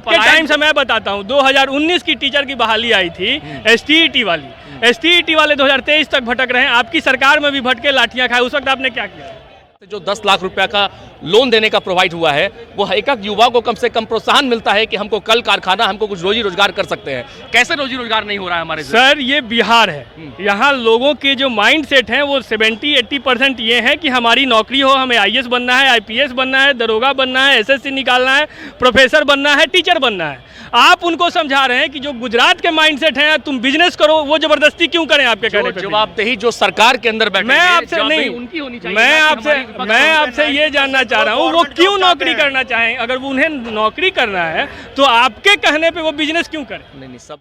आपके टाइम से मैं बताता हूँ, 2019 की टीचर की बहाली आई थी STET वाली, STET वाले 2023 तक भटक रहे हैं। आपकी सरकार में भी भटके, लाठियां खाए, उस वक्त आपने क्या किया? जो 10 लाख रुपया का लोन देने का प्रोवाइड हुआ है, वो एक एक युवा को कम से कम प्रोत्साहन मिलता है कि हमको कल कारखाना, हमको कुछ रोजी रोजगार कर सकते हैं। कैसे रोजी रोजगार नहीं हो रहा है हमारे सर? ये बिहार है, यहाँ लोगों के जो माइंड सेट हैं वो 70-80% ये है कि हमारी नौकरी हो, हमें IAS बनना है, IPS बनना है, दरोगा बनना है, SSC निकालना है, प्रोफेसर बनना है, टीचर बनना है। आप उनको समझा रहे हैं कि जो गुजरात के माइंड सेट है तुम बिजनेस करो, वो जबरदस्ती क्यों करें? आपके कहने पे जवाबदेही जो सरकार के अंदर बैठे, मैं आपसे नहीं, उनकी होनी चाहिए। मैं आपसे ये जानना चाह रहा हूँ, वो क्यों नौकरी करना चाहें? अगर उन्हें नौकरी करना है तो आपके कहने पे वो बिजनेस क्यों करें? नहीं, सब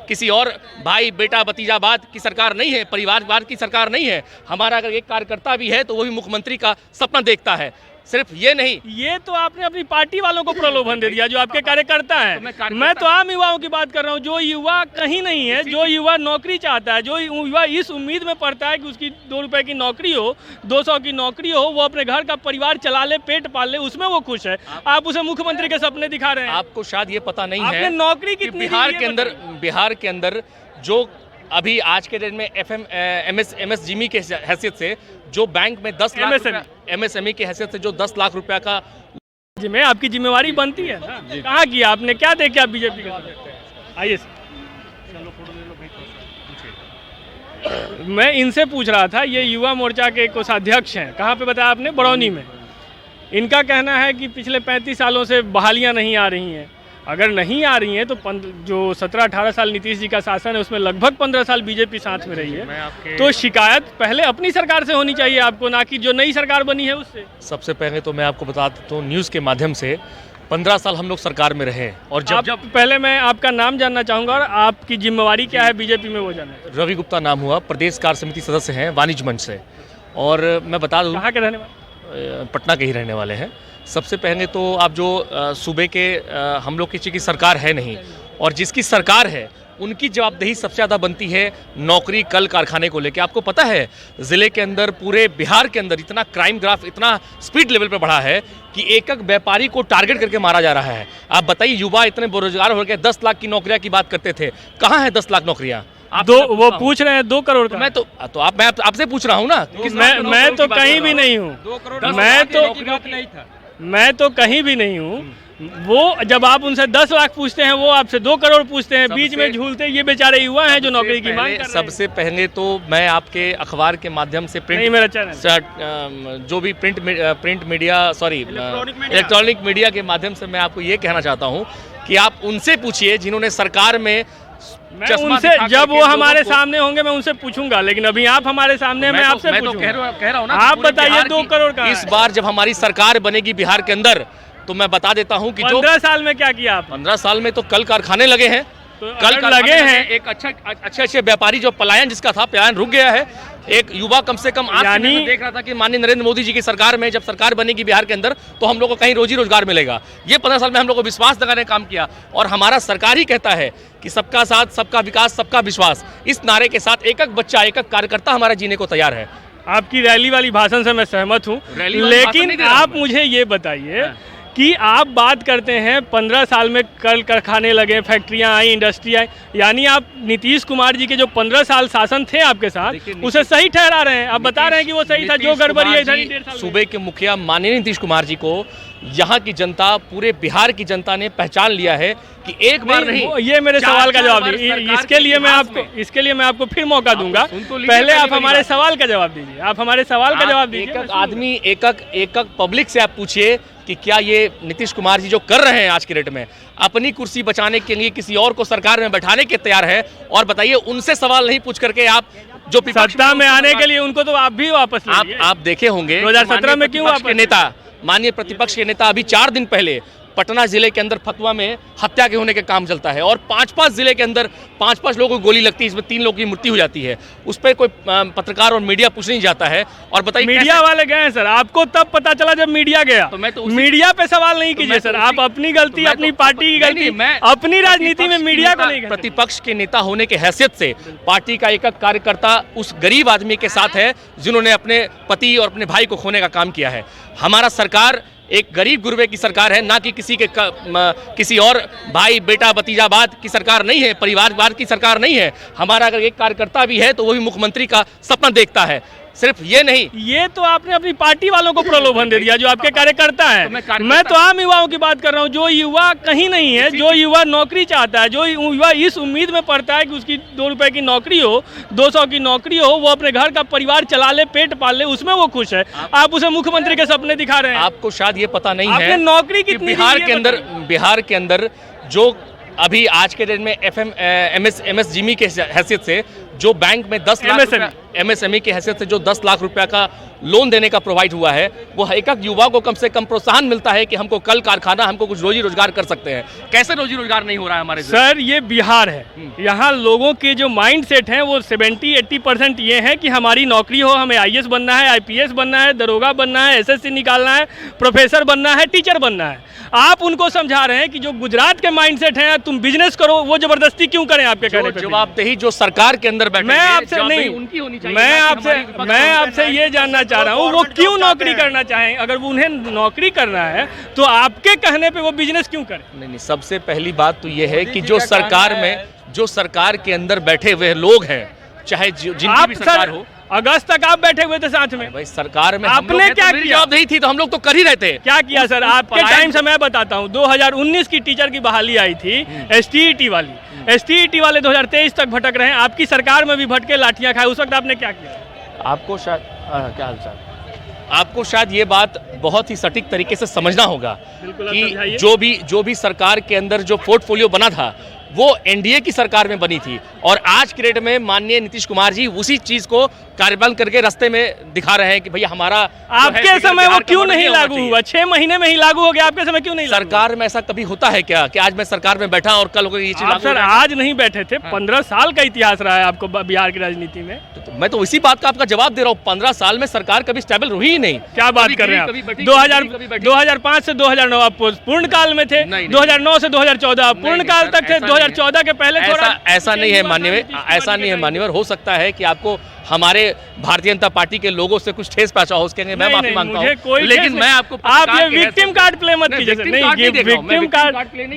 किसी और भाई बेटा भतीजाबाद की सरकार नहीं है, परिवारवाद की सरकार नहीं है। हमारा अगर एक कार्यकर्ता भी है तो वो भी मुख्यमंत्री का सपना देखता है। सिर्फ ये नहीं, ये तो आपने अपनी पार्टी वालों को प्रलोभन दे दिया जो आपके कार्यकर्ता हैं। मैं तो आम युवाओं की बात कर रहा हूँ, जो युवा कहीं नहीं है, जो युवा नौकरी चाहता है, जो युवा इस उम्मीद में पढ़ता है कि उसकी 2 रुपए की नौकरी हो, 200 की नौकरी हो, वो अपने घर का परिवार चला ले, पेट पाल ले, उसमें वो खुश है। आप उसे मुख्यमंत्री के सपने दिखा रहे हैं। आपको शायद ये पता नहीं है नौकरी कितनी बिहार के अंदर जो अभी आज के डेट में MSME के हैसियत से जो बैंक में 10 लाख MSME की हैसियत से जो 10 लाख रुपया का में आपकी जिम्मेवारी बनती है ना? कहाँ किया आपने? क्या देखे आप बीजेपी का? आइए मैं इनसे पूछ रहा था, ये युवा मोर्चा के कोषाध्यक्ष हैं, कहाँ पे बताया आपने? बरौनी में। इनका कहना है कि पिछले 35 सालों से बहालियाँ नहीं आ रही हैं। अगर नहीं आ रही हैं तो जो 17-18 साल नीतीश जी का शासन है उसमें लगभग 15 साल बीजेपी साथ में रही है। तो शिकायत पहले अपनी सरकार से होनी चाहिए आपको, ना कि जो नई सरकार बनी है उससे। सबसे पहले तो मैं आपको बता देता हूँ, न्यूज़ के माध्यम से 15 साल हम लोग सरकार में रहे और जब पहले मैं आपका नाम जानना चाहूँगा और आपकी जिम्मेवारी क्या है बीजेपी में, वो जानना। रवि गुप्ता नाम हुआ, प्रदेश कार्य समिति सदस्य हैं वाणिज्य मंच से। और मैं बता दूँ, कहाँ के रहने वाले? पटना के ही रहने वाले हैं। सबसे पहले तो आप जो सूबे के हम लोग की सरकार है नहीं, और जिसकी सरकार है उनकी जवाबदेही सबसे ज़्यादा बनती है नौकरी कल कारखाने को लेकर। आपको पता है ज़िले के अंदर, पूरे बिहार के अंदर इतना क्राइम ग्राफ इतना स्पीड लेवल पर बढ़ा है कि एक एक व्यापारी को टारगेट करके मारा जा रहा है। आप बताइए, युवा इतने बेरोजगार हो गए। 10 लाख की नौकरियां की बात करते थे, कहाँ है 10 लाख नौकरियां? वो पूछ रहे हैं 2 करोड़ का। मैं आपसे पूछ रहा हूँ ना। मैं तो कहीं भी नहीं हूँ, मैं तो कहीं भी नहीं हूँ। वो जब आप उनसे 10 लाख पूछते हैं, वो आपसे 2 करोड़ पूछते हैं, बीच में झूलते। ये बेचारे युवा हैं जो नौकरी की मांग कर रहे हैं। सबसे पहले तो मैं आपके अखबार के माध्यम से जो भी प्रिंट मीडिया, इलेक्ट्रॉनिक मीडिया के माध्यम से मैं आपको ये कहना चाहता हूँ कि आप उनसे पूछिए जिन्होंने सरकार में उनसे, जब वो हमारे सामने होंगे मैं उनसे पूछूंगा, लेकिन अभी आप हमारे सामने, मैं आपसे कह रहा हूँ ना, आप बताइए 2 करोड़ का। इस बार जब हमारी सरकार बनेगी बिहार के अंदर, तो मैं बता देता हूं कि 15 साल में क्या किया आप? 15 साल में तो कल कारखाने लगे हैं, तो कल लगे हैं। एक अच्छे व्यापारी जो पलायन जिसका था, पलायन रुक गया है। एक युवा कम से कम आज देख रहा था कि माननीय नरेंद्र मोदी जी की सरकार में जब सरकार बनेगी बिहार के अंदर तो हम लोग को कहीं रोजी रोजगार मिलेगा। ये 15 साल में हम लोग को विश्वास दिलाने का काम किया, और हमारा सरकार ही कहता है कि सबका साथ, सबका विकास, सबका विश्वास। इस नारे के साथ एक एक बच्चा, एक एक कार्यकर्ता हमारा जीने को तैयार है। आपकी रैली वाली भाषण से मैं सहमत हूँ, लेकिन आप मुझे ये बताइए कि आप बात करते हैं 15 साल में कल कारखाने लगे, फैक्ट्रियां आई, इंडस्ट्री आई, यानी आप नीतीश कुमार जी के जो 15 साल शासन थे आपके साथ, उसे सही ठहरा रहे हैं। आप बता रहे हैं कि वो सही था, जो गड़बड़ी है इधर ही 1.5 साल। सूबे के मुखिया माननीय नीतीश कुमार जी को यहाँ की जनता, पूरे बिहार की जनता ने पहचान लिया है कि एक बार नहीं, ये मेरे सवाल का जवाब दीजिए। इसके लिए मैं आपको फिर मौका दूंगा। पहले आप हमारे सवाल का जवाब दीजिए, आप हमारे सवाल का जवाब दीजिए। एक आदमी, एक पब्लिक से आप पूछिए कि क्या ये नीतीश कुमार जी जो कर रहे हैं आज के डेट में, अपनी कुर्सी बचाने के लिए किसी और को सरकार में बैठाने के तैयार है? और बताइए, उनसे सवाल नहीं पूछ करके आप जो सत्ता में आने के लिए उनको तो आप भी वापस आप देखे होंगे 2017 में क्यों वापस? नेता, माननीय प्रतिपक्ष के नेता अभी 4 दिन पहले पटना जिले के अंदर फतवा में हत्या के होने का काम चलता है, और 5-5 जिले के अंदर 5-5 लोगों को गोली लगती है, इसमें 3 लोगों की मृत्यु हो जाती है। उस पर कोई पत्रकार और मीडिया पूछ नहीं जाता है। और बताइए, मीडिया वाले गए हैं सर, आपको तब पता चला जब मीडिया गया। तो मैं तो मीडिया पे सवाल नहीं कीजिए सर, आप अपनी गलती, अपनी पार्टी की गलती, अपनी राजनीति में मीडिया को नहीं। प्रतिपक्ष के नेता होने के हैसियत से पार्टी का एक कार्यकर्ता उस गरीब आदमी के साथ है जिन्होंने अपने पति और अपने भाई को खोने का काम किया है। हमारा सरकार एक गरीब गुरबे की सरकार है, ना कि किसी और भाई बेटा भतीजावाद की सरकार नहीं है, परिवारवाद की सरकार नहीं है। हमारा अगर एक कार्यकर्ता भी है तो वो भी मुख्यमंत्री का सपना देखता है। सिर्फ ये नहीं, ये तो आपने अपनी पार्टी वालों को प्रलोभन दे दिया जो आपके कार्यकर्ता हैं। मैं तो आम युवाओं की बात कर रहा हूँ, जो युवा कहीं नहीं है, जो युवा नौकरी चाहता है, जो युवा इस उम्मीद में पड़ता है कि उसकी 2 रुपए की नौकरी हो, 200 की नौकरी हो, वो अपने घर का परिवार चला ले, पेट पाल ले, उसमें वो खुश है। आप उसे मुख्यमंत्री के सपने दिखा रहे हैं। आपको शायद ये पता नहीं आपने है नौकरी कितनी बिहार के अंदर जो अभी आज के दिन में MSME की हैसियत से जो बैंक में 10 लाख MSME की हैसियत से जो 10 लाख रुपया का लोन देने का प्रोवाइड हुआ है, वो एक युवा को कम से कम प्रोत्साहन मिलता है कि हमको कल कारखाना, हमको कुछ रोजी रोजगार कर सकते हैं। कैसे रोजी रोजगार नहीं हो रहा है हमारे सर? ये बिहार है, यहाँ लोगों के जो माइंड सेट हैं वो 70-80% ये है कि हमारी नौकरी हो, हमें IAS बनना है, IPS बनना है, दरोगा बनना है, SSC निकालना है, प्रोफेसर बनना है, टीचर बनना है। आप उनको समझा रहे हैं कि जो गुजरात के माइंड सेट है, तुम बिजनेस करो, वो जबरदस्ती क्यों करें? आपके कहने पे जवाबदेही जो सरकार के अंदर बैठे, मैं आपसे नहीं, उनकी होनी चाहिए। मैं आपसे ये जानना चाह रहा हूँ, वो क्यों नौकरी करना चाहें? अगर वो उन्हें नौकरी करना है तो आपके कहने पे वो बिजनेस क्यों करें? नहीं, सबसे पहली बात तो ये है कि जो सरकार के अंदर बैठे हुए लोग हैं, चाहे जिनकी भी सरकार हो, अगस्त तक आप बैठे हुए थे साथ में। भाई सरकार में आपने क्या किया? जॉब नहीं थी तो हम लोग तो कर ही रहे थे। क्या किया सर? आपके टाइम से मैं बताता हूँ, 2019 की टीचर की बहाली आई थी, STET वाली। STET वाले 2023 तक भटक रहे हैं। आपकी सरकार में भी भटके, लाठियां खाए। उस वक्त आपने क्या किया? आपको शायद क्या हालचाल, आपको शायद ये बात बहुत ही सटीक तरीके से समझना होगा कि जो भी सरकार के अंदर जो पोर्टफोलियो बना था वो NDA की सरकार में बनी थी, और आज के डेट में माननीय नीतीश कुमार जी उसी चीज को कार्यबल करके रास्ते में दिखा रहे हैं कि भैया हमारा आपके समय वो क्यों नहीं लागू हुआ? 6 महीने में ही लागू हो गया, आपके समय क्यों नहीं? सरकार में ऐसा कभी होता है क्या कि आज मैं सरकार में बैठा और कल ये चीज? सर आज नहीं बैठे थे, 15 साल का इतिहास रहा है आपको बिहार की राजनीति में। मैं तो इसी बात का आपका जवाब दे रहा हूँ, 15 साल में सरकार कभी स्टेबल हुई ही नहीं। क्या बात कर रहे हैं आप? 2005 से 2009 आप पूर्ण काल में थे, 2009 से 2014 पूर्ण काल तक थे, 2014 के पहले ऐसा नहीं है माननीय, हो सकता है कि आपको हमारे भारतीय जनता पार्टी के लोगों से कुछ ठेस पहुंचा हो, उसके लिए मैं माफी मांगता हूं, लेकिन मैं आपको आप ये विक्टिम कार्ड प्ले मत कीजिए। नहीं, विक्टिम कार्ड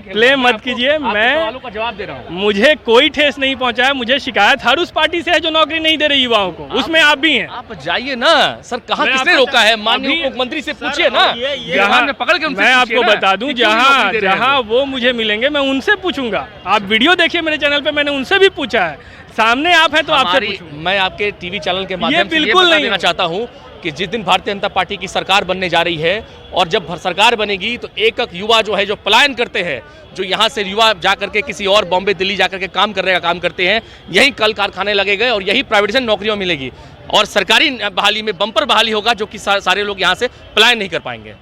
प्ले मत कीजिए। मैं का जवाब दे रहा हूं, मुझे कोई ठेस नहीं पहुंचा है। मुझे शिकायत हर उस पार्टी से है जो नौकरी नहीं दे रही युवाओं को, उसमें आप भी हैं। आप जाइए ना सर, कहाँ किसने रोका है? माननीय मुख्यमंत्री से पूछिए ना, पकड़ के। मैं आपको बता दूं, जहाँ वो मुझे मिलेंगे मैं उनसे पूछूंगा। आप वीडियो देखिए मेरे चैनल पे, मैंने उनसे भी पूछा है। सामने आप हैं तो आपसे पूछूंगा। मैं आपके टीवी चैनल के माध्यम से ये बता देना चाहता हूं कि जिस दिन भारतीय जनता पार्टी की सरकार बनने जा रही है, और जब सरकार बनेगी तो एक युवा जो है, जो पलायन करते हैं, जो यहाँ से युवा जाकर के किसी और बॉम्बे दिल्ली जाकर के काम करते हैं, यही कल कारखाने लगेंगे और यही प्राइवेटाइजेशन नौकरियों मिलेगी, और सरकारी बहाली में बम्पर बहाली होगा, जो कि सारे लोग यहाँ से पलायन नहीं कर पाएंगे।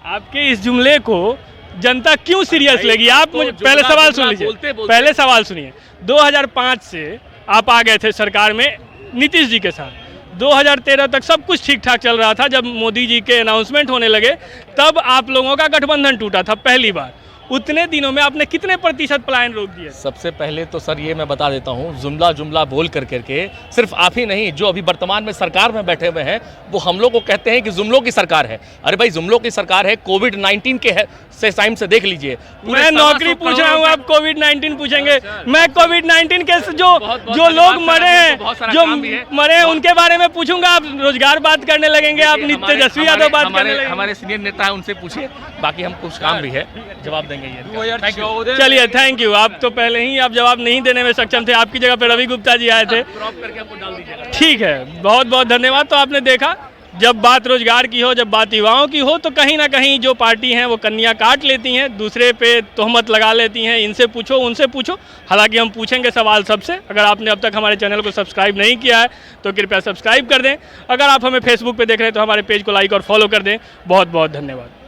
आपके इस जुमले को जनता क्यों सीरियस लेगी? आप मुझे पहले सवाल सुन लीजिए, पहले सवाल सुनिए। 2005 से आप आ गए थे सरकार में नीतीश जी के साथ, 2013 तक सब कुछ ठीक ठाक चल रहा था। जब मोदी जी के अनाउंसमेंट होने लगे तब आप लोगों का गठबंधन टूटा था पहली बार। उतने दिनों में आपने कितने प्रतिशत पलायन रोक दिए? सबसे पहले तो सर ये मैं बता देता हूँ, जुमला बोल करके सिर्फ आप ही नहीं, जो अभी वर्तमान में सरकार में बैठे हुए हैं वो हम लोग को कहते हैं कि जुमलों की सरकार है। अरे भाई, जुमलों की सरकार है। कोविड-19 के से टाइम से देख लीजिए। मैं नौकरी पूछ रहा हूँ, आप कोविड-19 पूछेंगे? मैं कोविड-19 के जो लोग मरे हैं उनके बारे में पूछूंगा, आप रोजगार बात करने लगेंगे, आप तेजस्वी यादव बात करने लगेंगे। हमारे सीनियर नेता है, उनसे पूछिए, बाकी हम कुछ काम भी है, जवाब देंगे ये। चलिए, थैंक यू। आप तो पहले ही आप जवाब नहीं देने में सक्षम थे, आपकी जगह पे रवि गुप्ता जी आए थे। ठीक है, बहुत बहुत धन्यवाद। तो आपने देखा, जब बात रोजगार की हो, जब बात युवाओं की हो, तो कहीं ना कहीं जो पार्टी हैं वो कन्या काट लेती हैं, दूसरे पे तोहमत लगा लेती हैं। इनसे पूछो, उनसे पूछो। हालांकि हम पूछेंगे सवाल सबसे। अगर आपने अब तक हमारे चैनल को सब्सक्राइब नहीं किया है तो कृपया सब्सक्राइब कर दें। अगर आप हमें फेसबुक पे देख रहे हैं तो हमारे पेज को लाइक और फॉलो कर दें। बहुत बहुत धन्यवाद।